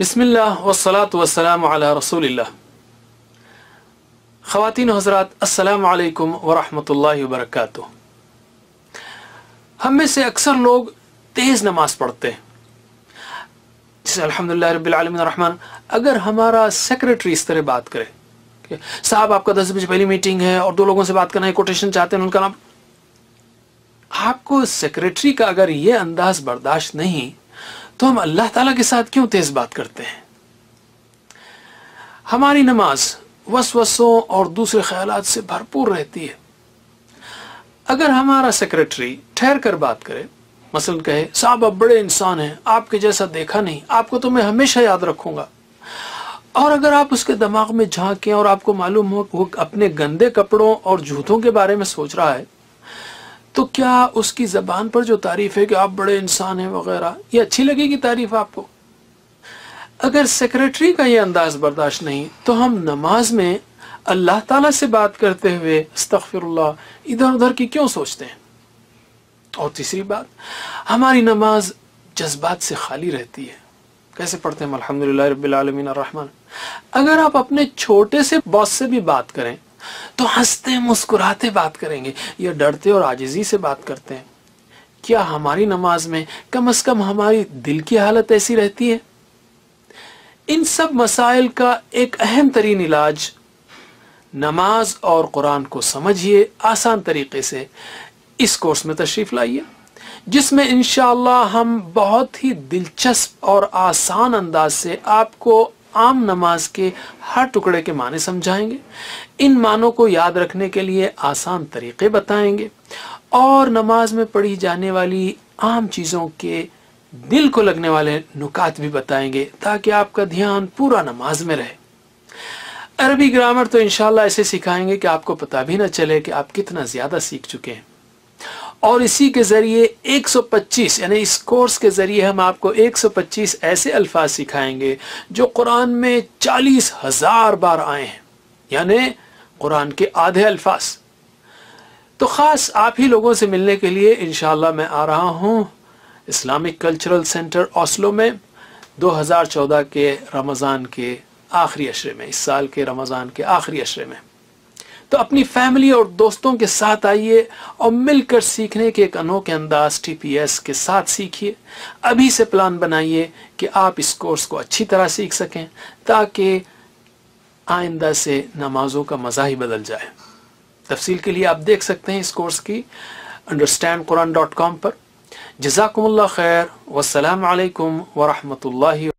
बिस्मिल्लाह वस्सलातु वस्सलामु अला रसूलिल्लाह। ख़वातीन व हज़रात, अस्सलामु अलैकुम व रहमतुल्लाहि व बरकातुहू। हम में से अक्सर लोग तेज़ नमाज पढ़ते हैं, जैसे अल्हम्दुलिल्लाह रब्बिल आलमीन रहमान। अगर हमारा सेक्रेटरी इस तरह बात करे कि साहब आपका 10 बजे पहली मीटिंग है और 2 लोगों से बात करना है, कोटेशन चाहते हैं, उनका नाम, आपको सेक्रेटरी का अगर ये अंदाज बर्दाश्त नहीं तो हम अल्लाह ताला के साथ क्यों तेज बात करते हैं। हमारी नमाज वसवसों और दूसरे ख्यालात से भरपूर रहती है। अगर हमारा सेक्रेटरी ठहर कर बात करे, मसलन कहे साहब आप बड़े इंसान हैं, आपके जैसा देखा नहीं, आपको तो मैं हमेशा याद रखूंगा, और अगर आप उसके दिमाग में झांकें और आपको मालूम हो वो अपने गंदे कपड़ों और जूतों के बारे में सोच रहा है, तो क्या उसकी ज़बान पर जो तारीफ है कि आप बड़े इंसान हैं वगैरह, ये अच्छी लगेगी तारीफ आपको? अगर सेक्रेटरी का ये अंदाज बर्दाश्त नहीं तो हम नमाज में अल्लाह ताला से बात करते हुए अस्तगफिरुल्लाह इधर उधर की क्यों सोचते हैं। और तीसरी बात, हमारी नमाज जज्बात से खाली रहती है। कैसे पढ़ते हैं हम अल्हम्दुलिल्लाह रब्बिल आलमीन अर्रहमान। अगर आप अपने छोटे से बॉस से भी बात करें तो हंसते मुस्कुराते बात करेंगे या डरते और आजिज़ी से बात करते हैं। क्या हमारी नमाज में कम से कम हमारी दिल की हालत ऐसी रहती है? इन सब मसाइल का एक अहम तरीन इलाज नमाज और कुरान को समझिए आसान तरीके से, इस कोर्स में तशरीफ लाइए, जिसमें इंशाअल्लाह हम बहुत ही दिलचस्प और आसान अंदाज से आपको आम नमाज के हर टुकड़े के माने समझाएंगे, इन मानों को याद रखने के लिए आसान तरीके बताएंगे और नमाज में पढ़ी जाने वाली आम चीज़ों के दिल को लगने वाले नुकात भी बताएंगे, ताकि आपका ध्यान पूरा नमाज में रहे। अरबी ग्रामर तो इंशाअल्लाह ऐसे सिखाएंगे कि आपको पता भी न चले कि आप कितना ज़्यादा सीख चुके हैं। और इसी के ज़रिए 125 यानी इस कोर्स के ज़रिए हम आपको 125 ऐसे अल्फाज सिखाएंगे जो कुरान में 40,000 बार आए हैं, यानी कुरान के आधे अल्फाज। तो ख़ास आप ही लोगों से मिलने के लिए इंशाअल्लाह मैं आ रहा हूँ इस्लामिक कल्चरल सेंटर ओस्लो में 2014 के रमज़ान के आखिरी अशरे में, इस साल के रमज़ान के आखिरी अशरे में। तो अपनी फैमिली और दोस्तों के साथ आइए और मिलकर सीखने के एक अनोखे अंदाज TPS के साथ सीखिए। अभी से प्लान बनाइए कि आप इस कोर्स को अच्छी तरह सीख सकें, ताकि आइंदा से नमाजों का मज़ा ही बदल जाए। तफसील के लिए आप देख सकते हैं इस कोर्स की understandquran.com पर। जज़ाकुमुल्लाह खैर, वस्सलामु अलैकुम व रहमतुल्लाहि।